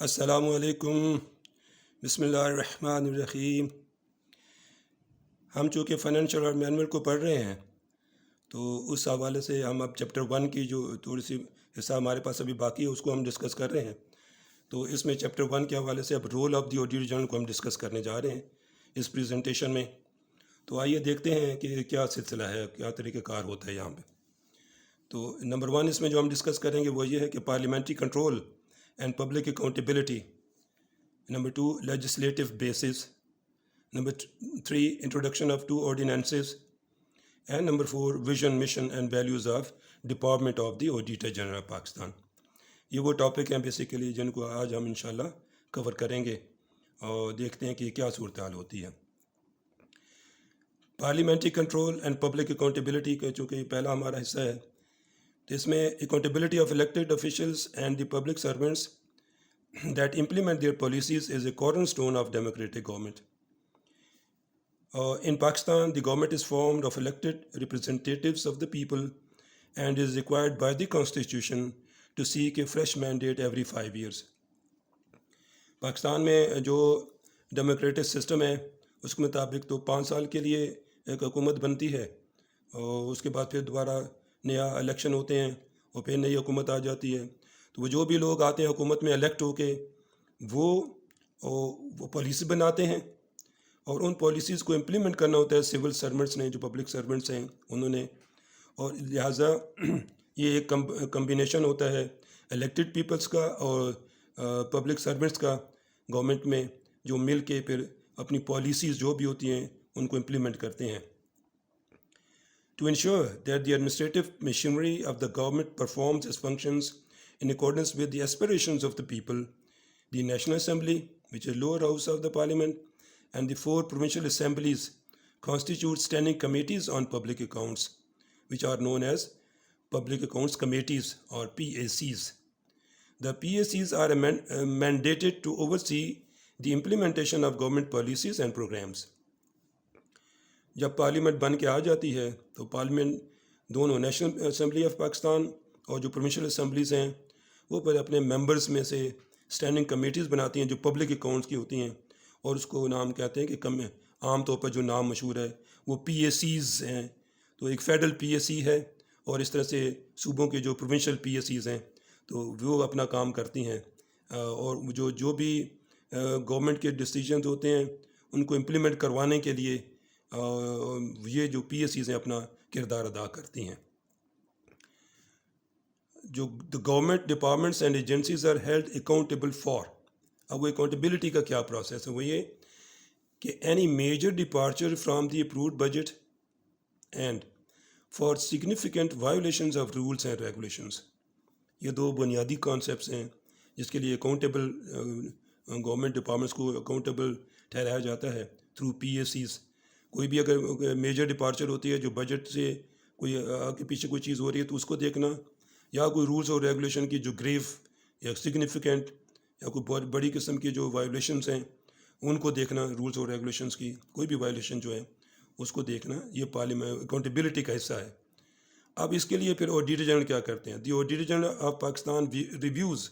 السلام علیکم، بسم اللہ الرحمن الرحیم۔ ہم چونکہ فائنینشیل اور مینول کو پڑھ رہے ہیں تو اس حوالے سے ہم اب چیپٹر 1 کی جو تھوڑی سی حصہ ہمارے پاس ابھی باقی ہے اس کو ہم ڈسکس کر رہے ہیں۔ تو اس میں چیپٹر 1 کے حوالے سے اب role of the auditor general کو ہم ڈسکس کرنے جا رہے ہیں اس پریزنٹیشن میں۔ تو آئیے دیکھتے ہیں کہ کیا سلسلہ ہے، کیا طریقہ کار ہوتا ہے یہاں پہ۔ تو نمبر 1 اس میں جو ہم ڈسکس کریں گے وہ یہ ہے کہ parliamentary control and public accountability. Number 2, legislative basis. Number 3, introduction of 2 ordinances. And number 4, vision, mission and values of Department of the Auditor General Pakistan. یہ وہ ٹاپک ہیں بیسیکلی جن کو آج ہم انشاءاللہ کور کریں گے اور دیکھتے ہیں کہ کیا صورتحال ہوتی ہے۔ Parliamentary control and public accountability کا چونکہ یہ پہلا ہمارا حصہ ہے تو اس میں accountability of elected officials and the public servants that implement their policies is a cornerstone of democratic government. In Pakistan, the government is formed of elected representatives of the people and is required by the constitution to seek a fresh mandate every 5 years. Pakistan میں جو democratic system ہے اس کے مطابق تو 5 سال کے لیے ایک حکومت بنتی ہے اور اس کے بعد پھر دوبارہ نیا الیکشن ہوتے ہیں اور پھر نئی حکومت آ جاتی ہے۔ تو وہ جو بھی لوگ آتے ہیں حکومت میں الیکٹ ہو کے وہ پالیسی بناتے ہیں اور ان پالیسیز کو امپلیمنٹ کرنا ہوتا ہے سول سرونٹس نے، جو پبلک سرونٹس ہیں انہوں نے، اور لہٰذا یہ ایک کمبینیشن ہوتا ہے الیکٹڈ پیپلز کا اور پبلک سرونٹس کا گورنمنٹ میں، جو مل کے پھر اپنی پالیسیز جو بھی ہوتی ہیں ان کو امپلیمنٹ کرتے ہیں۔ To ensure that the administrative machinery of the government performs its functions in accordance with the aspirations of the people, the National Assembly, which is lower house of the parliament, and the 4 provincial assemblies constitute standing committees on public accounts, which are known as Public Accounts Committees or PACs. The PACs are mandated to oversee the implementation of government policies and programs. جب parliament بن کے آ جاتی ہے تو parliament دونوں national assembly of Pakistan اور جو provincial assemblies ہیں وہ پھر اپنے ممبرز میں سے اسٹینڈنگ کمیٹیز بناتی ہیں جو پبلک اکاؤنٹس کی ہوتی ہیں، اور اس کو نام کہتے ہیں کہ عام طور پر جو نام مشہور ہے وہ پی اے سیز ہیں۔ تو ایک فیڈرل پی اے سی ہے اور اس طرح سے صوبوں کے جو پروونشل پی اے سیز ہیں تو وہ اپنا کام کرتی ہیں، اور جو بھی گورنمنٹ کے ڈیسیجنز ہوتے ہیں ان کو امپلیمنٹ کروانے کے لیے یہ جو پی ایس سیز ہیں اپنا کردار ادا کرتی ہیں۔ جو government departments and agencies are held accountable for, اب وہ اکاؤنٹیبلٹی کا کیا پروسیس ہے، وہ یہ کہ any major departure from the approved budget and for significant violations of rules and regulations, یہ 2 بنیادی کانسیپٹس ہیں جس کے لیے اکاؤنٹیبل گورنمنٹ ڈپارٹمنٹس کو اکاؤنٹیبل ٹھہرایا جاتا ہے تھرو پی ایس سیز۔ کوئی بھی اگر میجر ڈپارچر ہوتی ہے جو بجٹ سے کوئی آگے پیچھے کوئی چیز ہو رہی ہے تو اس کو دیکھنا، یا کوئی رولز اور ریگولیشن کی جو گریو یا سگنیفیکنٹ یا کوئی بہت بڑی قسم کی جو وائولیشنز ہیں ان کو دیکھنا، رولز اور ریگولیشنز کی کوئی بھی وائولیشن جو ہے اس کو دیکھنا، یہ پارلیمنٹ اکاؤنٹیبلٹی کا حصہ ہے۔ اب اس کے لیے پھر آڈیٹر جنرل کیا کرتے ہیں؟ The auditor general of Pakistan reviews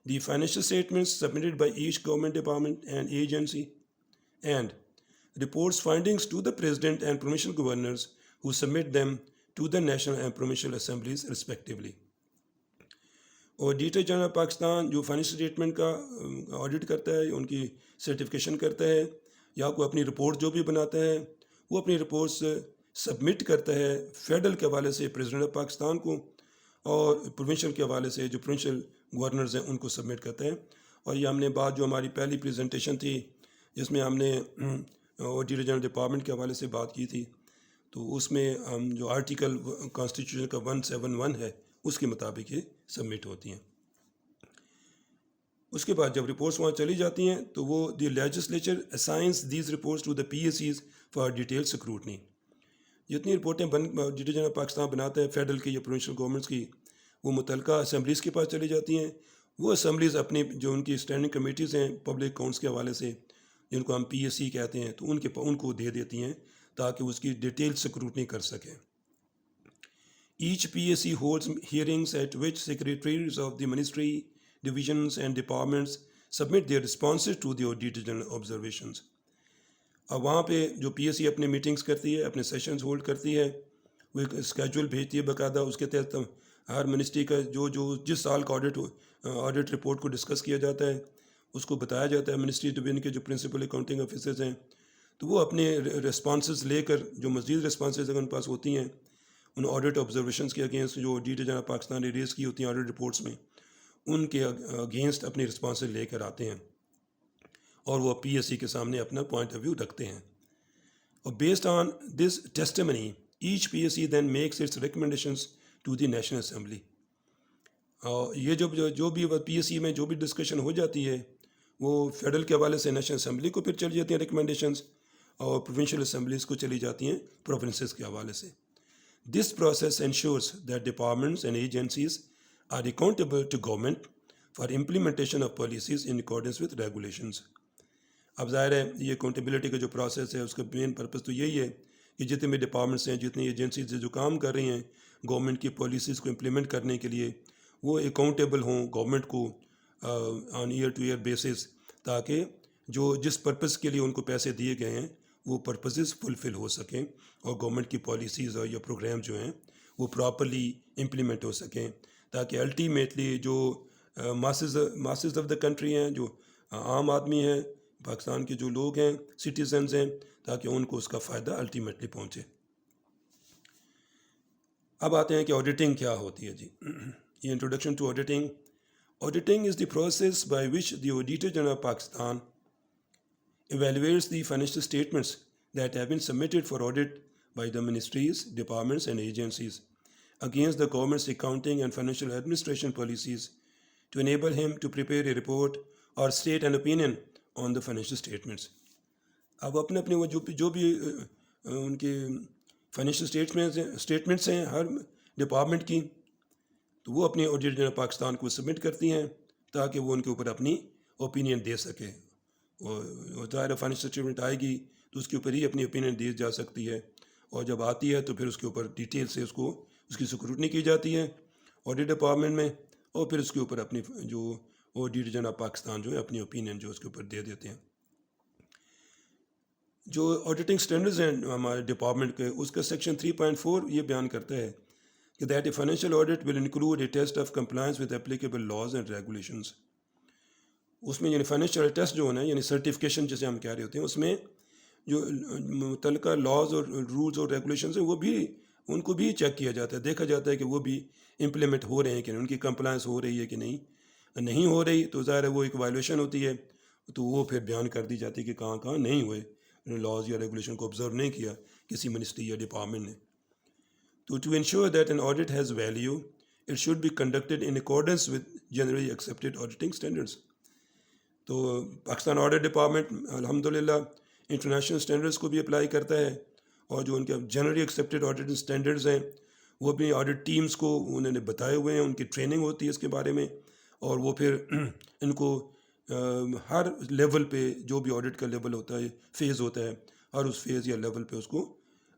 the financial statements submitted by each government department and agency and reports findings to the President and Provincial Governors who submit them to the National and Provincial Assemblies respectively. Auditor general Pakistan جو financial statement کا audit کرتا ہے، ان کی certification کرتا ہے، یا کوئی اپنی رپورٹ جو بھی بناتا ہے وہ اپنی رپورٹس سبمٹ کرتا ہے فیڈرل کے حوالے سے پریزیڈنٹ آف پاکستان کو، اور پروونشل کے حوالے سے جو پروونشل گورنرز ہیں ان کو سبمٹ کرتے ہیں۔ اور یہ ہم نے بات جو ہماری پہلی پریزنٹیشن تھی جس میں ہم نے آڈیٹر جنرل ڈپارٹمنٹ کے حوالے سے بات کی تھی، تو اس میں ہم جو آرٹیکل کانسٹیٹیوشن کا 171 ہے اس کے مطابق یہ سبمٹ ہوتی ہیں۔ اس کے بعد جب رپورٹس وہاں چلی جاتی ہیں تو وہ the legislature assigns these reports to the P A Cs for detail scrutiny. جتنی رپورٹیں آڈیٹر جنرل پاکستان بناتا ہے فیڈرل کی یا پروونشل گورنمنٹس کی، وہ متعلقہ اسمبلیز کے پاس چلی جاتی ہیں۔ وہ اسمبلیز اپنی جو ان کی اسٹینڈنگ کمیٹیز ہیں پبلک اکاؤنٹس کے حوالے سے جن کو ہم پی ایس سی کہتے ہیں، تو ان کو دے دیتی ہیں تاکہ اس کی ڈیٹیل سکروٹنی کر سکیں۔ H P S C holds hearings at which secretaries of the ministry divisions and departments submit their responses to the Auditor General observations. اب وہاں پہ جو پی ایس سی اپنے میٹنگز کرتی ہے, اپنے سیشنز ہولڈ کرتی ہے, وہ ایک اسکیجول بھیجتی ہے باقاعدہ. اس کے تحت ہر منسٹری کا جو جس سال کا آڈٹ رپورٹ کو ڈسکس کیا جاتا ہے اس کو بتایا جاتا ہے منسٹری ڈویژن کے جو پرنسپل اکاؤنٹنگ آفیسرز ہیں, تو وہ اپنے ریسپانسز لے کر جو مزید ریسپانسز اگر ان پاس ہوتی ہیں ان آڈٹ آبزرویشنس کے اگینسٹ جو آڈیٹر جنرل پاکستان نے ریز کی ہوتی ہیں آڈٹ رپورٹس میں, ان کے اگینسٹ اپنی رسپانسز لے کر آتے ہیں اور وہ پی ایس سی کے سامنے اپنا پوائنٹ آف ویو رکھتے ہیں. اور based on this testimony H P S C then makes its recommendations to the National Assembly. اور یہ جو بھی پی ایس سی میں جو بھی ڈسکشن ہو جاتی ہے وہ فیڈرل کے حوالے سے نیشنل اسمبلی کو پھر چلی جاتی ہیں ریکمنڈیشنز, اور پروونشل اسمبلیز کو چلی جاتی ہیں پروونسز کے حوالے سے. This process ensures that departments and agencies are accountable to government for implementation of policies in accordance with regulations. اب ظاہر ہے یہ اکاؤنٹیبلٹی کا جو پروسیس ہے اس کا مین پرپز تو یہی ہے کہ جتنے بھی ڈپارٹمنٹس ہیں, جتنی ایجنسیز جو کام کر رہی ہیں گورنمنٹ کی پالیسیز کو امپلیمنٹ کرنے کے لیے, وہ اکاؤنٹیبل ہوں گورنمنٹ کو آن ایئر ٹو ایئر بیسس, تاکہ جو جس پرپز کے لیے ان کو پیسے دیے گئے ہیں وہ پرپزز فلفل ہو سکیں اور گورنمنٹ کی پالیسیز اور یا پروگرام جو ہیں وہ پراپرلی امپلیمنٹ ہو سکیں, تاکہ الٹیمیٹلی جو ماسز آف دا کنٹری ہیں, جو عام آدمی ہیں پاکستان کے جو لوگ ہیں سٹیزنز ہیں, تاکہ ان کو اس کا فائدہ الٹیمیٹلی پہنچے. اب آتے ہیں کہ آڈیٹنگ کیا ہوتی ہے جی. یہ introduction to auditing. Auditing is the process by which the auditor general of Pakistan evaluates the financial statements that have been submitted for audit by the ministries, departments and agencies against the government's accounting and financial administration policies to enable him to prepare a report or state an opinion on the financial statements. اب اپنے وہ جو بھی ان کے financial statements ہیں ہر department کی, تو وہ اپنے آڈیٹر جنرل پاکستان کو سبمٹ کرتی ہیں تاکہ وہ ان کے اوپر اپنی اوپینین دے سکے. اور ظاہر فائنینشیل اسٹیٹمنٹ آئے گی تو اس کے اوپر ہی اپنی اوپینین دی جا سکتی ہے, اور جب آتی ہے تو پھر اس کے اوپر ڈیٹیل سے اس کی سکروٹنی کی جاتی ہے آڈٹ ڈپارٹمنٹ میں, اور پھر اس کے اوپر اپنی جو آڈیٹر جنرل پاکستان جو ہے اپنی اوپینین جو اس کے اوپر دے دیتے ہیں. جو آڈیٹنگ اسٹینڈرڈز ہیں ہمارے ڈپارٹمنٹ کے, اس کا سیکشن 3.4 یہ بیان کرتا ہے کہ that a financial audit will include a test of compliance with applicable laws and regulations. اس میں یعنی فائنینشیل ٹیسٹ جو ہونا ہے یعنی سرٹیفکیشن جسے ہم کہہ رہے ہوتے ہیں, اس میں جو متعلقہ لاز اور رولز اور ریگولیشنز ہیں وہ بھی ان کو بھی چیک کیا جاتا ہے, دیکھا جاتا ہے کہ وہ بھی امپلیمنٹ ہو رہے ہیں کہ نہیں, ان کی کمپلائنس ہو رہی ہے کہ نہیں ہو رہی تو ظاہر ہے وہ ایک وائلیشن ہوتی ہے, تو وہ پھر بیان کر دی جاتی ہے کہ کہاں کہاں نہیں ہوئے, لاز یا ریگولیشن کو آبزرو نہیں کیا کسی منسٹری یا ڈپارٹمنٹ نے. تو to ensure that an audit has value it should be conducted in accordance with generally accepted auditing standards. تو پاکستان آڈٹ ڈپارٹمنٹ الحمدللہ انٹرنیشنل اسٹینڈرڈس کو بھی اپلائی کرتا ہے, اور جو ان کے جنرلی ایکسیپٹیڈ آڈیٹنگ اسٹینڈرڈز ہیں وہ بھی آڈٹ ٹیمز کو انہوں نے بتائے ہوئے ہیں, ان کی ٹریننگ ہوتی ہے اس کے بارے میں, اور وہ پھر ان کو ہر لیول پہ جو بھی آڈٹ کا لیول ہوتا ہے فیز ہوتا ہے, ہر اس فیز یا لیول پہ اس کو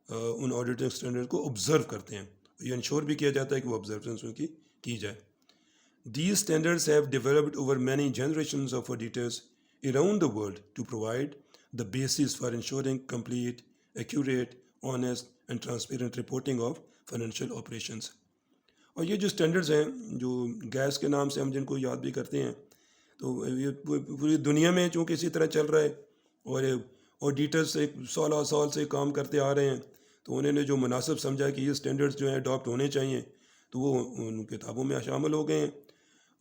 ان آڈیٹنگ اسٹینڈرڈ کو آبزرو کرتے ہیں. یہ انشور بھی کیا جاتا ہے کہ وہ آبزروینس ان کی جائے. These standards have developed over many generations of auditors around the world to provide the basis for ensuring complete, accurate, honest and transparent reporting of financial operations. اور یہ جو سٹینڈرڈز ہیں جو گیس کے نام سے ہم جن کو یاد بھی کرتے ہیں, تو یہ پوری دنیا میں چونکہ اسی طرح چل رہا ہے, اور آڈیٹرس ایک سال سے کام کرتے آ رہے ہیں, تو انہوں نے جو مناسب سمجھا کہ یہ سٹینڈرڈز جو ہیں اڈاپٹ ہونے چاہیے, تو وہ ان کتابوں میں شامل ہو گئے ہیں,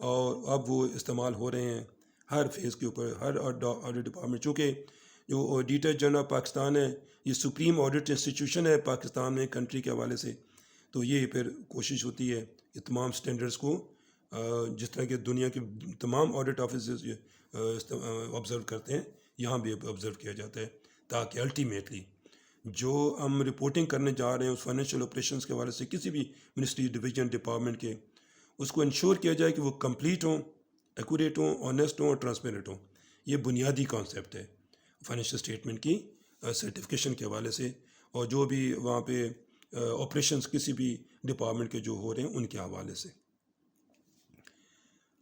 اور اب وہ استعمال ہو رہے ہیں ہر فیز کے اوپر, ہر آڈٹ ڈپارٹمنٹ. چونکہ جو آڈیٹر جنرل آف پاکستان ہے یہ سپریم آڈٹ انسٹیٹیوشن ہے پاکستان میں کنٹری کے حوالے سے, تو یہ پھر کوشش ہوتی ہے کہ تمام سٹینڈرڈز کو جس طرح کہ دنیا کے تمام آڈٹ آفیسز آبزرو کرتے ہیں یہاں بھی آبزرو کیا جاتا ہے, تاکہ الٹیمیٹلی جو ہم رپورٹنگ کرنے جا رہے ہیں اس فائنینشیل آپریشنس کے حوالے سے کسی بھی منسٹری ڈویژن ڈپارٹمنٹ کے, اس کو انشور کیا جائے کہ وہ کمپلیٹ ہوں, ایکوریٹ ہوں, آنیسٹ ہوں اور ٹرانسپیرنٹ ہوں. یہ بنیادی کانسیپٹ ہے فائنینشیل اسٹیٹمنٹ کی سرٹیفکیشن کے حوالے سے, اور جو بھی وہاں پہ آپریشنس کسی بھی ڈپارٹمنٹ کے جو ہو رہے ہیں ان کے حوالے سے.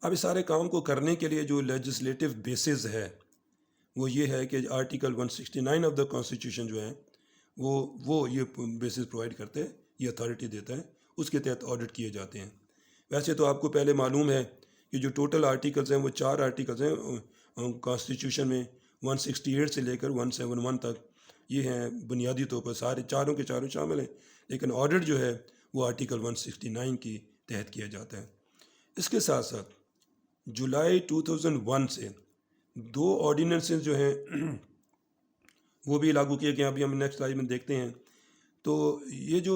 اب اس سارے کام کو کرنے کے لیے جو لیجسلیٹو بیسز ہے وہ یہ ہے کہ آرٹیکل 169 آف دا کانسٹیٹیوشن جو ہے وہ یہ بیسز پرووائڈ کرتے ہیں، یہ اتھارٹی دیتا ہے، اس کے تحت آڈٹ کیے جاتے ہیں۔ ویسے تو آپ کو پہلے معلوم ہے کہ جو ٹوٹل آرٹیکلز ہیں وہ 4 آرٹیکلز ہیں کانسٹیٹیوشن میں، 168 سے لے کر 171 تک، یہ ہیں بنیادی طور پر، سارے چاروں کے چاروں شامل ہیں، لیکن آڈٹ جو ہے وہ آرٹیکل 169 کی تحت کیا جاتا ہے۔ اس کے ساتھ ساتھ جولائی 2001 سے 2 آرڈیننسز جو ہیں وہ بھی لاگو کیے گئے ہیں، ابھی ہم نیکسٹ سلائیڈ میں دیکھتے ہیں۔ تو یہ جو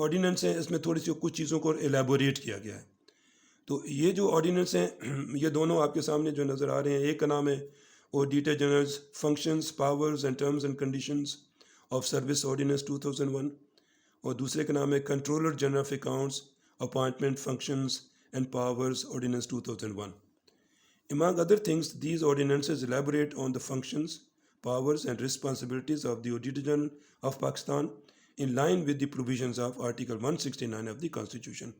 آرڈیننس ہیں اس میں تھوڑی سی کچھ چیزوں کو ایلیبوریٹ کیا گیا ہے۔ تو یہ جو آرڈیننس ہیں یہ دونوں آپ کے سامنے جو نظر آ رہے ہیں، ایک کا نام ہے auditor generals functions powers and terms and conditions of service ordinance 2001، اور دوسرے کا نام ہے controller general of accounts appointment functions and powers ordinance 2001۔ Among other things, these ordinances elaborate on the functions, powers and responsibilities of the Auditor General of Pakistan in line with the provisions of Article 169 of the Constitution۔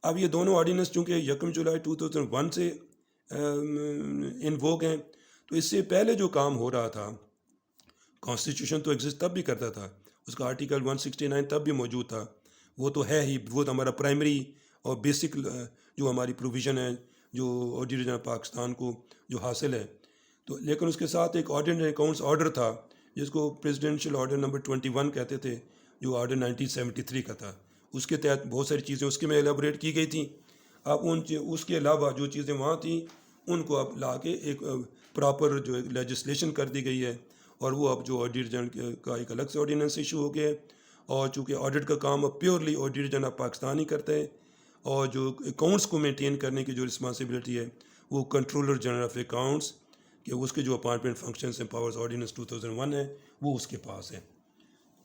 اب یہ دونوں ordinance چونکہ 1 جولائی 2001 سے انووگ ہیں، تو اس سے پہلے جو کام ہو رہا تھا، کانسٹیٹیوشن تو ایگزسٹ تب بھی کرتا تھا، اس کا آرٹیکل 169 تب بھی موجود تھا، وہ تو ہے ہی، وہ تو ہمارا پرائمری اور بیسک جو ہماری پروویژن ہے جو آڈیٹر جنرل پاکستان کو جو حاصل ہے۔ تو لیکن اس کے ساتھ ایک آڈیٹ اکاؤنٹس آرڈر تھا جس کو پریزیڈنشیل آرڈر نمبر 21 کہتے تھے، جو آرڈر 1973 کا تھا۔ اس کے تحت بہت ساری چیزیں اس کے میں ایلیبوریٹ کی گئی تھیں۔ اب اس کے علاوہ جو چیزیں وہاں تھیں ان کو اب لا کے ایک پراپر جو لیجسلیشن کر دی گئی ہے، اور وہ اب جو آڈیٹر جنرل کا ایک الگ سے آرڈیننس ایشو ہو گیا ہے، اور چونکہ آڈٹ کا کام اب پیورلی آڈیٹر جنرل پاکستان ہی کرتا ہے، اور جو اکاؤنٹس کو مینٹین کرنے کی جو رسپانسبلٹی ہے وہ کنٹرولر جنرل آف اکاؤنٹس کہ اس کے جو appointment functions and powers ordinance 2001 ہے وہ اس کے پاس ہے۔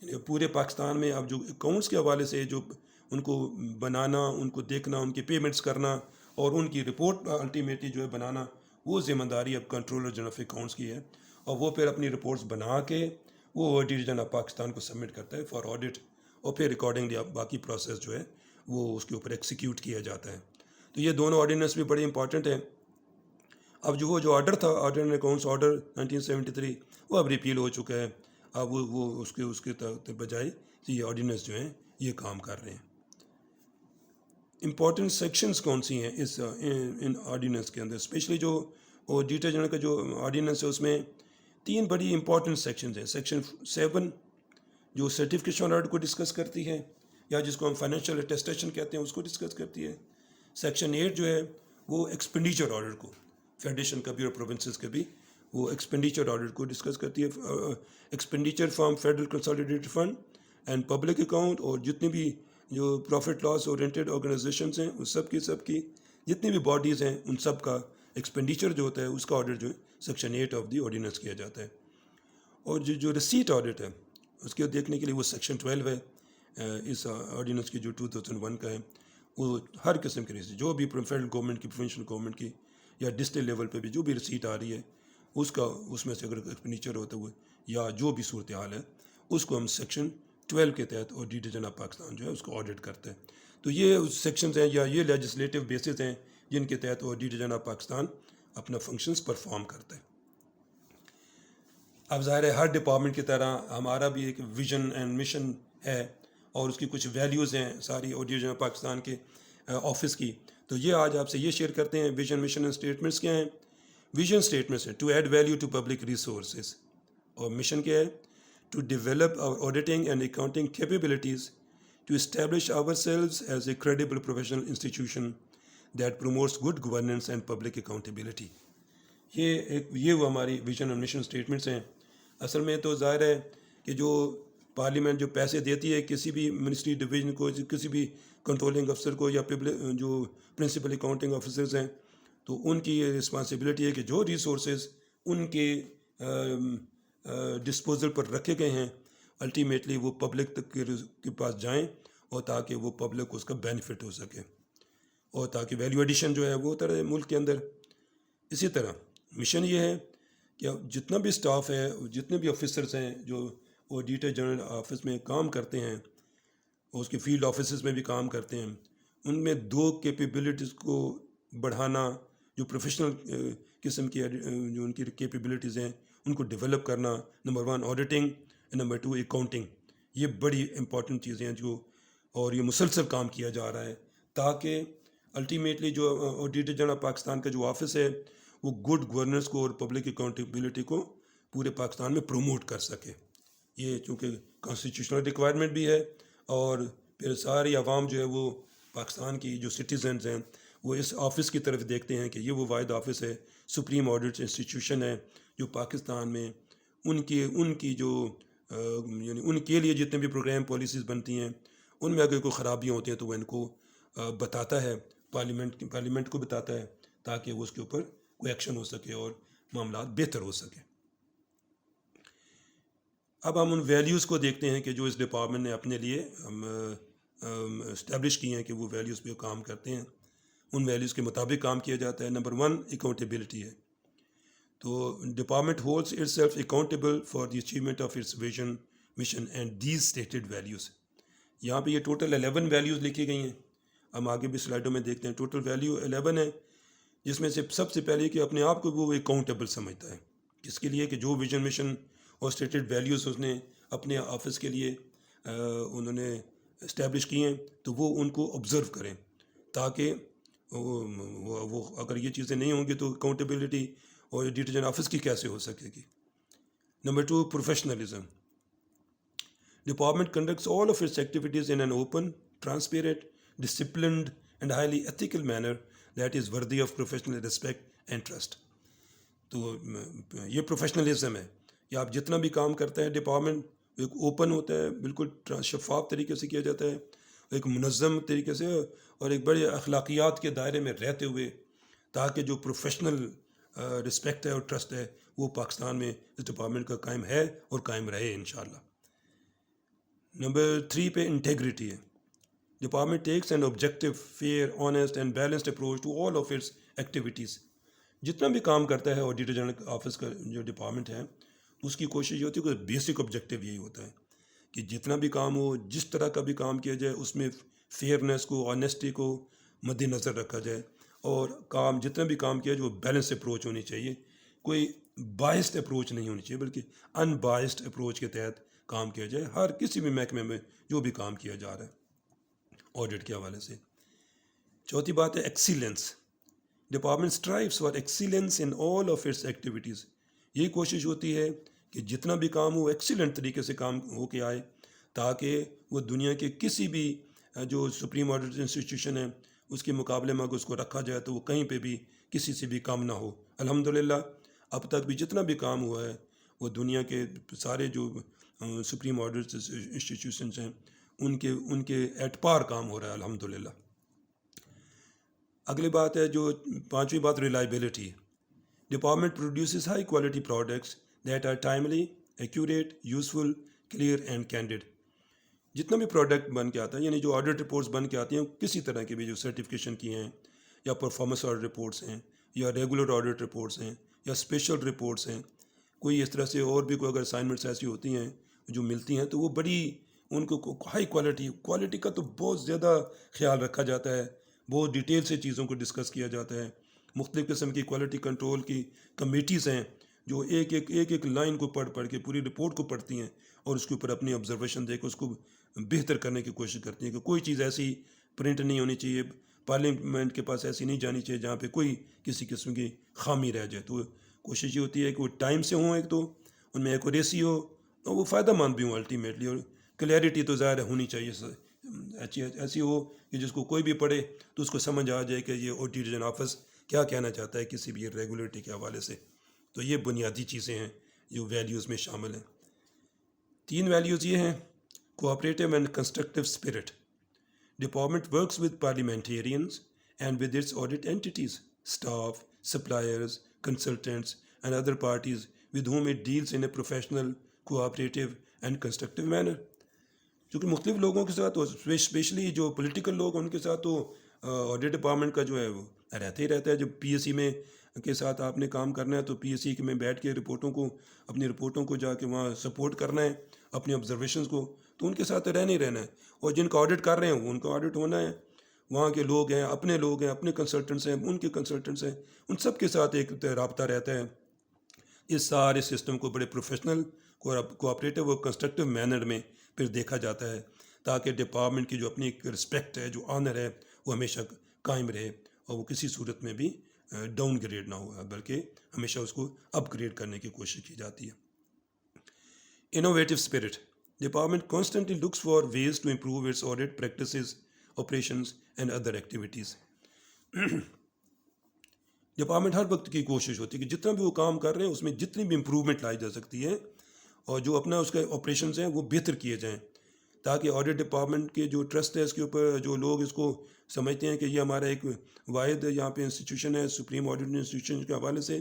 یعنی پورے پاکستان میں اب جو اکاؤنٹس کے حوالے سے جو ان کو بنانا، ان کو دیکھنا، ان کی پیمنٹس کرنا اور ان کی رپورٹ الٹیمیٹلی جو ہے بنانا، وہ ذمہ داری اب کنٹرولر جنرل آف اکاؤنٹس کی ہے، اور وہ پھر اپنی رپورٹس بنا کے وہ آڈیٹر جنرل پاکستان کو سبمٹ کرتا ہے فار آڈٹ، اور پھر اکارڈنگلی اب باقی پروسیس جو ہے وہ اس کے اوپر ایکسیکیوٹ کیا جاتا ہے۔ تو یہ دونوں آرڈیننس بھی بڑے امپورٹنٹ ہیں۔ اب جو آرڈر تھا، آرڈر اکاؤنٹس آرڈر 1973، وہ اب ریپیل ہو چکا ہے، اب وہ اس کے بجائے یہ آرڈیننس جو ہیں یہ کام کر رہے ہیں۔ امپورٹنٹ سیکشنز کون سی ہیں ان آرڈیننس کے اندر؟ اسپیشلی جو آڈیٹر جنرل کا جو آرڈیننس ہے اس میں 3 بڑی امپورٹنٹ سیکشنز ہیں۔ سیکشن 7 جو سرٹیفکیشن آرڈر کو ڈسکس کرتی ہے، یا جس کو ہم فائنینشیل اٹیسٹیشن کہتے ہیں، اس کو ڈسکس کرتی ہے۔ سیکشن 8 جو ہے وہ ایکسپینڈیچر آرڈر کو، فیڈریشن کا بھی اور پروونسز کے بھی، وہ ایکسپینڈیچر آرڈر کو ڈسکس کرتی ہے۔ Expenditure from federal consolidated fund and public account, اور جتنی بھی جو پروفٹ لاس اورینٹیڈ آرگنائزیشنز ہیں اس سب کی جتنی بھی باڈیز ہیں ان سب کا ایکسپینڈیچر جو ہوتا ہے اس کا آڈر جو ہے سیکشن 8 آف دی آرڈیننس کیا جاتا ہے۔ اور جو ریسیٹ آڈٹ ہے اس کے دیکھنے کے لیے وہ سیکشن 12 ہے اس آرڈیننس کی جو 2001 کا ہے۔ وہ ہر قسم کی ریسیٹ، جو بھی فیڈرل گورنمنٹ کی، پروونشل گورنمنٹ کی، یا ڈسٹرکٹ لیول پہ بھی جو بھی ریسیٹ آ رہی ہے اس میں سے اگر ایکسپینڈیچر ہوتا ہے یا جو بھی صورتحال ہے اس کو ہم سیکشن 12 کے تحت آڈیٹر جنرل پاکستان جو ہے اس کو آڈٹ کرتے ہیں۔ تو یہ سیکشنز ہیں یا یہ لیجسلیٹو بیسز ہیں جن کے تحت آڈیٹر جنرل پاکستان اپنا فنکشنز پرفارم کرتا ہے۔ اب ظاہر ہے ہر ڈپارٹمنٹ کی طرح ہمارا بھی ایک ویژن اینڈ مشن ہے، اور اس کی کچھ ویلیوز ہیں ساری آڈیٹر جنرل پاکستان کے آفس کی۔ تو یہ آج آپ سے یہ شیئر کرتے ہیں ویژن، مشن اینڈ اسٹیٹمنٹس کیا ہیں۔ ویژن اسٹیٹمنٹس ہے to add value to public resources, اور مشن کیا ہے to develop our auditing and accounting capabilities to establish ourselves as a credible professional institution that promotes good governance and public accountability. یہ وہ ہماری vision اور mission statements ہیں۔ اصل میں تو ظاہر ہے کہ جو پارلیمنٹ جو پیسے دیتی ہے کسی بھی منسٹری ڈویژن کو، کسی بھی کنٹرولنگ افسر کو، یا جو پرنسپل اکاؤنٹنگ آفیسرز ہیں، تو ان کی یہ رسپانسبلٹی ہے کہ جو ریسورسز ان کے ڈسپوزل پر رکھے گئے ہیں الٹیمیٹلی وہ پبلک تک کے پاس جائیں، اور تاکہ وہ پبلک کو اس کا بینیفٹ ہو سکے، اور تاکہ ویلیو ایڈیشن جو ہے وہ ہوتا رہے ملک کے اندر۔ اسی طرح مشن یہ ہے کہ جتنا بھی اسٹاف ہے، جتنے بھی آفیسرز ہیں جو آڈیٹر جنرل آفس میں کام کرتے ہیں اور اس کے فیلڈ آفیسز میں بھی کام کرتے ہیں، ان میں 2 کیپیبلٹیز کو بڑھانا، جو پروفیشنل قسم کی جو ان کی کیپیبلٹیز ہیں ان کو ڈیولپ کرنا. Number 1 auditing, number 2 accounting. یہ بڑی امپورٹنٹ چیزیں ہیں جو، اور یہ مسلسل کام کیا جا رہا ہے تاکہ الٹیمیٹلی جو آڈیٹر جنرل پاکستان کا جو آفس ہے وہ گڈ گورننس کو اور پبلک اکاؤنٹیبلٹی کو پورے پاکستان میں پروموٹ کر سکے. یہ چونکہ کانسٹیٹیوشنل ریکوائرمنٹ بھی ہے، اور پھر ساری عوام جو ہے وہ پاکستان کی جو سٹیزنز ہیں وہ اس آفس کی طرف دیکھتے ہیں کہ یہ وہ واحد آفس ہے، سپریم آڈٹ انسٹیٹیوشن ہے جو پاکستان میں ان کی جو یعنی ان کے لیے جتنے بھی پروگرام پالیسیز بنتی ہیں ان میں اگر کوئی خرابیاں ہوتی ہیں تو وہ ان کو بتاتا ہے، پارلیمنٹ کو بتاتا ہے تاکہ وہ اس کے اوپر کوئی ایکشن ہو سکے اور معاملات بہتر ہو سکے. اب ہم ان ویلیوز کو دیکھتے ہیں کہ جو اس ڈپارٹمنٹ نے اپنے لیے اسٹیبلش کی ہیں کہ وہ ویلیوز پہ کام کرتے ہیں، ان ویلیوز کے مطابق کام کیا جاتا ہے. نمبر 1 اکاؤنٹیبلٹی ہے. تو department holds it self accountable for the achievement of its vision mission and these stated values. یہاں پہ یہ ٹوٹل 11 ویلیوز لکھی گئی ہیں. ہم آگے بھی سلائڈوں میں دیکھتے ہیں. ٹوٹل ویلیو 11 ہے، جس میں سے سب سے پہلے کہ اپنے آپ کو وہ اکاؤنٹیبل سمجھتا ہے. کس کے لیے؟ کہ جو ویژن مشن اور اسٹیٹڈ ویلیوز اس نے اپنے آفس کے لیے انہوں نے اسٹیبلش کی ہیں تو وہ ان کو آبزرو کریں تاکہ وہ اگر یہ چیزیں نہیں ہوں گی تو اکاؤنٹیبلٹی اور آڈیٹر جنرل آفس کی کیسے ہو سکے گی. Number 2 professionalism. Department conducts all of its activities in an open, transparent, disciplined and highly ethical manner that is worthy of professional respect and trust. تو یہ پروفیشنلزم ہے کہ آپ جتنا بھی کام کرتے ہیں ڈپارٹمنٹ ایک اوپن ہوتا ہے، بالکل شفاف طریقے سے کیا جاتا ہے، ایک منظم طریقے سے اور ایک بڑے اخلاقیات کے دائرے میں رہتے ہوئے، تاکہ جو پروفیشنل رسپیکٹ ہے اور ٹرسٹ ہے وہ پاکستان میں اس ڈپارٹمنٹ کا قائم ہے اور قائم رہے انشاءاللہ. نمبر 3 پہ انٹیگریٹی ہے. Department takes an objective, fair, honest and balanced approach to all of its activities. جتنا بھی کام کرتا ہے آڈیٹر جنرل آفس کا جو ڈپارٹمنٹ ہے اس کی کوشش یہ ہوتی ہے کہ بیسک آبجیکٹیو یہی ہوتا ہے کہ جتنا بھی کام ہو، جس طرح کا بھی کام کیا جائے اس میں فیئرنیس کو، آنیسٹی کو مد نظر رکھا جائے، اور کام جتنا بھی کام کیا جائے وہ بیلنس اپروچ ہونی چاہیے. کوئی بائسڈ اپروچ نہیں ہونی چاہیے بلکہ ان بائسڈ اپروچ کے تحت کام کیا جائے ہر کسی بھی محکمے میں جو بھی کام کیا جا رہا ہے آڈٹ کے حوالے سے. چوتھی بات ہے excellence. Department strives for excellence in all of its activities. یہی کوشش ہوتی ہے کہ جتنا بھی کام ہو ایکسیلنٹ طریقے سے کام ہو کے آئے تاکہ وہ دنیا کے کسی بھی جو سپریم آڈٹ انسٹیٹیوشن ہے اس کے مقابلے میں اگر اس کو رکھا جائے تو وہ کہیں پہ بھی کسی سے بھی کم نہ ہو. الحمدللہ اب تک بھی جتنا بھی کام ہوا ہے وہ دنیا کے سارے جو سپریم آڈٹ انسٹیٹیوشنز ہیں ان کے ایٹ پار کام ہو رہا ہے الحمدللہ. اگلی بات ہے جو 5ویں بات reliability. Department produces high quality products that are timely, accurate, useful, clear and candid. جتنا بھی پروڈکٹ بن کے آتا ہے، یعنی جو آڈٹ رپورٹس بن کے آتی ہیں کسی طرح کی بھی، جو سرٹیفکیشن کی ہیں یا پرفارمنس آڈٹ رپورٹس ہیں یا ریگولر آڈٹ رپورٹس ہیں یا اسپیشل رپورٹس ہیں، کوئی اس طرح سے اور بھی کوئی اگر اسائنمنٹس ایسی ہوتی ہیں جو ملتی ہیں تو وہ بڑی ان کو ہائی کوالٹی کا تو بہت زیادہ خیال رکھا جاتا ہے، بہت ڈیٹیل سے چیزوں کو ڈسکس کیا جاتا ہے. مختلف قسم کی کوالٹی کنٹرول کی کمیٹیز ہیں جو ایک لائن کو پڑھ کے پوری رپورٹ کو پڑھتی ہیں اور اس کے اوپر اپنی آبزرویشن دے کے اس کو بہتر کرنے کی کوشش کرتی ہیں کہ کوئی چیز ایسی پرنٹ نہیں ہونی چاہیے، پارلیمنٹ کے پاس ایسی نہیں جانی چاہیے جہاں پہ کوئی کسی قسم کی خامی رہ جائے. تو کوشش یہ ہوتی ہے کہ وہ ٹائم سے ہوں، ایک تو ان میں ایکوریسی ہو اور وہ فائدہ مند بھی ہوں الٹیمیٹلی، اور کلیئرٹی تو ظاہر ہونی چاہیے، ایسی ہو کہ جس کو کوئی بھی پڑھے تو اس کو سمجھ آ جائے کہ یہ آڈیٹر جنرل آفس کیا کہنا چاہتا ہے کسی بھی ریگولیٹری کے حوالے سے. تو یہ بنیادی چیزیں ہیں جو ویلیوز میں شامل ہیں. 3 ویلیوز یہ ہیں: cooperative and constructive spirit. Department works with parliamentarians and with its audit entities, staff, suppliers, consultants and other parties with whom it deals in a professional, cooperative and constructive manner. چونکہ مختلف لوگوں کے ساتھ، especially جو political لوگ ان کے ساتھ تو آڈٹ ڈپارٹمنٹ کا جو ہے وہ رہتا ہی رہتا ہے. جب پی ایس سی میں کے ساتھ آپ نے کام کرنا ہے تو پی ایس سی میں بیٹھ کے اپنی رپورٹوں کو جا کے وہاں سپورٹ کرنا ہے، اپنی آبزرویشنز کو، تو ان کے ساتھ رہنا ہی رہنا ہے. اور جن کا آڈٹ کر رہے ہیں وہ ان کا آڈٹ ہونا ہے، وہاں کے لوگ ہیں، اپنے کنسلٹنٹس ہیں، ان کے کنسلٹنٹس ہیں، ان سب کے ساتھ ایک رابطہ رہتا ہے. اس سارے سسٹم کو بڑے پروفیشنل، کوآپریٹو اور کنسٹرکٹیو مینر میں پھر دیکھا جاتا ہے، تاکہ ڈپارٹمنٹ کی جو اپنی ایک رسپیکٹ ہے، جو آنر ہے، وہ ہمیشہ قائم رہے اور وہ کسی صورت میں بھی ڈاؤن گریڈ نہ ہوا، بلکہ ہمیشہ اس کو اپ گریڈ کرنے کی کوشش کی جاتی ہے. Innovative spirit. Department constantly looks for ways to improve its audit practices, operations and other activities. Department ہر وقت کی کوشش ہوتی ہے کہ جتنا بھی وہ کام کر رہے ہیں اس میں جتنی بھی امپرومنٹ لائی جا سکتی ہے، اور جو اپنا اس کے آپریشنز ہیں وہ بہتر کیے جائیں، تاکہ آڈٹ ڈپارٹمنٹ کے جو ٹرسٹ ہے اس کے اوپر، جو لوگ اس کو سمجھتے ہیں کہ یہ ہمارا ایک واحد یہاں پہ انسٹیٹیوشن ہے سپریم آڈٹ انسٹیٹیوشن کے حوالے سے،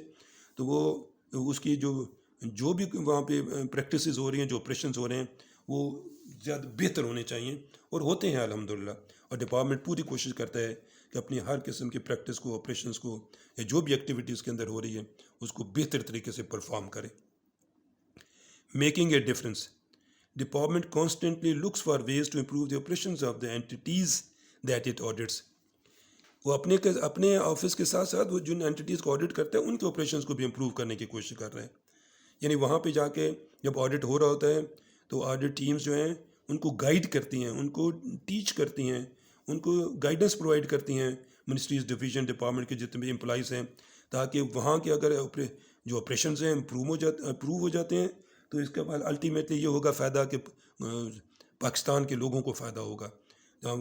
تو وہ اس کی جو بھی وہاں پہ پریکٹسز ہو رہی ہیں، جو آپریشنز ہو رہے ہیں، وہ زیادہ بہتر ہونے چاہیے، اور ہوتے ہیں الحمدللہ. اور ڈپارٹمنٹ پوری کوشش کرتا ہے کہ اپنی ہر قسم کی پریکٹس کو، آپریشنز کو، یا جو بھی ایکٹیویٹیز کے اندر ہو رہی ہے اس کو بہتر طریقے سے پرفارم کرے. Making a difference. Department constantly looks for ways to improve the operations of the entities that it audits. وہ اپنے آفس کے ساتھ ساتھ وہ جن اینٹیز کو آڈٹ کرتے ہیں ان کے آپریشنز کو بھی امپروو کرنے کی کوشش کر رہے ہیں. یعنی وہاں پہ جا کے جب آڈٹ ہو رہا ہوتا ہے تو آڈٹ ٹیمز جو ہیں ان کو گائیڈ کرتی ہیں، ان کو ٹیچ کرتی ہیں، ان کو گائیڈنس پرووائڈ کرتی ہیں منسٹریز، ڈویژن، ڈپارٹمنٹ کے جتنے بھی امپلائیز ہیں، تاکہ وہاں کے اگر جو آپریشنز ہیں امپروو ہو جاتے ہیں تو اس کا الٹیمیٹلی یہ ہوگا فائدہ کہ پاکستان کے لوگوں کو فائدہ ہوگا، جہاں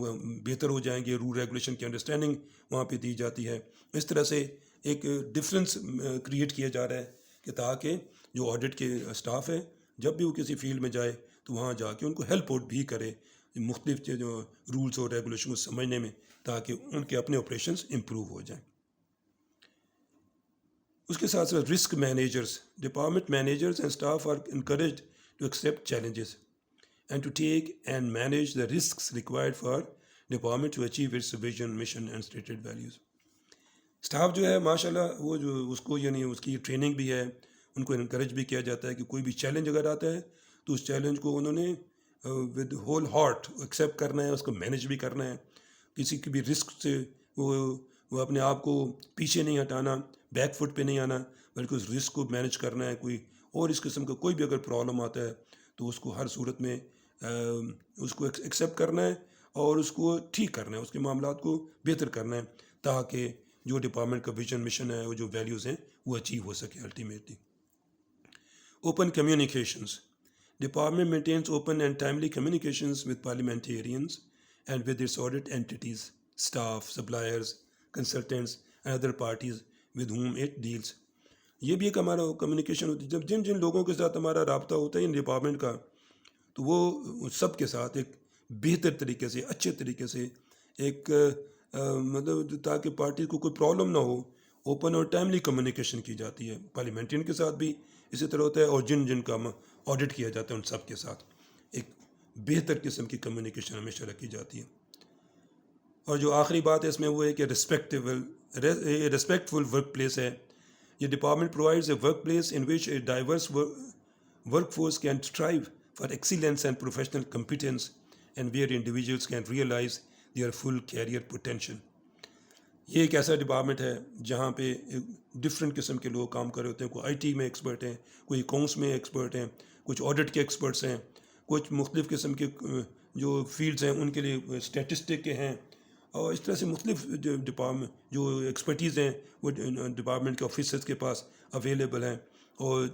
بہتر ہو جائیں گے. رول ریگولیشن کی انڈرسٹینڈنگ وہاں پہ دی جاتی ہے. اس طرح سے ایک ڈفرینس کریٹ کیا جا رہا ہے کہ تاکہ جو آڈٹ کے اسٹاف ہے جب بھی وہ کسی فیلڈ میں جائے تو وہاں جا کے ان کو ہیلپ آؤٹ بھی کرے مختلف جو رولز اور ریگولیشن کو سمجھنے میں، تاکہ ان کے اپنے آپریشنز امپروو ہو جائیں. اس کے ساتھ ساتھ risk managers. Department managers and staff are encouraged to accept challenges and to take and manage the risks required for department to achieve its vision, mission and stated values. Staff جو ہے ماشاء اللہ وہ جو اس کو یعنی اس کی ٹریننگ بھی ہے، ان کو انکریج بھی کیا جاتا ہے کہ کوئی بھی چیلنج اگر آتا ہے تو اس چیلنج کو انہوں نے ود ہول ہارٹ ایکسیپٹ کرنا ہے، اس کو مینیج بھی کرنا ہے. کسی کی بھی رسک سے وہ اپنے آپ کو پیچھے نہیں ہٹانا، بیک فٹ پہ نہیں آنا، بلکہ اس رسک کو مینیج کرنا ہے. کوئی اور اس قسم کا کوئی بھی اگر پرابلم آتا ہے تو اس کو ہر صورت میں اس کو ایکسیپٹ کرنا ہے اور اس کو ٹھیک کرنا ہے، اس کے معاملات کو بہتر کرنا ہے، تاکہ جو ڈپارٹمنٹ کا ویژن، مشن ہے، وہ جو ویلیوز ہیں وہ اچیو ہو سکے ultimately. Open communications. Department maintains open and timely communications with parliamentarians and with its audit entities, staff, suppliers, consultants and other parties with whom it deals. یہ بھی ایک ہمارا کمیونیکیشن ہوتی ہے. جب جن لوگوں کے ساتھ ہمارا رابطہ ہوتا ہے ان ڈپارٹمنٹ کا، تو وہ سب کے ساتھ ایک بہتر طریقے سے، اچھے طریقے سے ایک مطلب تاکہ پارٹی کو کوئی پرابلم نہ ہو، اوپن اور ٹائملی کمیونیکیشن کی جاتی ہے. پارلیمنٹین کے ساتھ بھی اسی طرح ہوتا ہے، اور جن کا آڈٹ کیا جاتا ہے ان سب کے ساتھ ایک بہتر قسم کی کمیونیکیشن ہمیشہ رکھی جاتی ہے. اور جو آخری بات ہے اس میں وہ ہے کہ ریسپیکٹفل ورک پلیس ہے. یہ department provides a workplace in which a diverse workforce can strive for excellence and professional competence and where individuals can realise their full career potential. یہ ایک ایسا ڈپارٹمنٹ ہے جہاں پہ different قسم کے لوگ کام کر رہے ہوتے ہیں. کوئی آئی ٹی میں ایکسپرٹ ہیں، کوئی اکاؤنٹس میں ایکسپرٹ ہیں، کچھ آڈٹ کے ایکسپرٹس ہیں، کچھ مختلف قسم کے جو فیلڈز ہیں ان کے لیے اسٹیٹسٹک کے ہیں، اور اس طرح سے مختلف جو ایکسپرٹیز ہیں وہ ڈپارٹمنٹ کے آفیسرز کے پاس اویلیبل ہیں. اور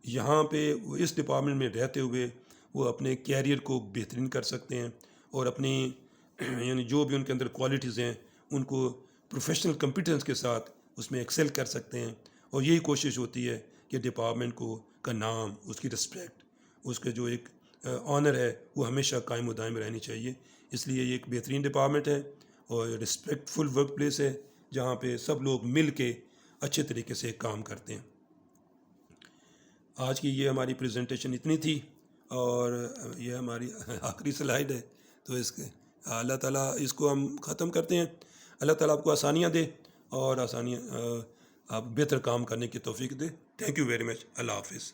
یہاں پہ اس ڈپارٹمنٹ میں رہتے ہوئے وہ اپنے کیریئر کو بہترین کر سکتے ہیں، اور اپنی یعنی جو بھی ان کے اندر کوالٹیز ہیں ان کو پروفیشنل کمپیٹنس کے ساتھ اس میں ایکسل کر سکتے ہیں. اور یہی کوشش ہوتی ہے کہ ڈپارٹمنٹ کا نام، اس کی رسپیکٹ، اس کا جو ایک آنر ہے وہ ہمیشہ قائم و دائم رہنی چاہیے. اس لیے یہ ایک بہترین ڈپارٹمنٹ ہے اور رسپیکٹفل ورک پلیس ہے جہاں پہ سب لوگ مل کے اچھے طریقے سے کام کرتے ہیں. آج کی یہ ہماری پریزنٹیشن اتنی تھی، اور یہ ہماری آخری سلائیڈ ہے، تو اس کے اللہ تعالیٰ اس کو ہم ختم کرتے ہیں. اللہ تعالیٰ آپ کو آسانیاں دے اور آپ بہتر کام کرنے کی توفیق دے. Thank you very much. اللہ حافظ.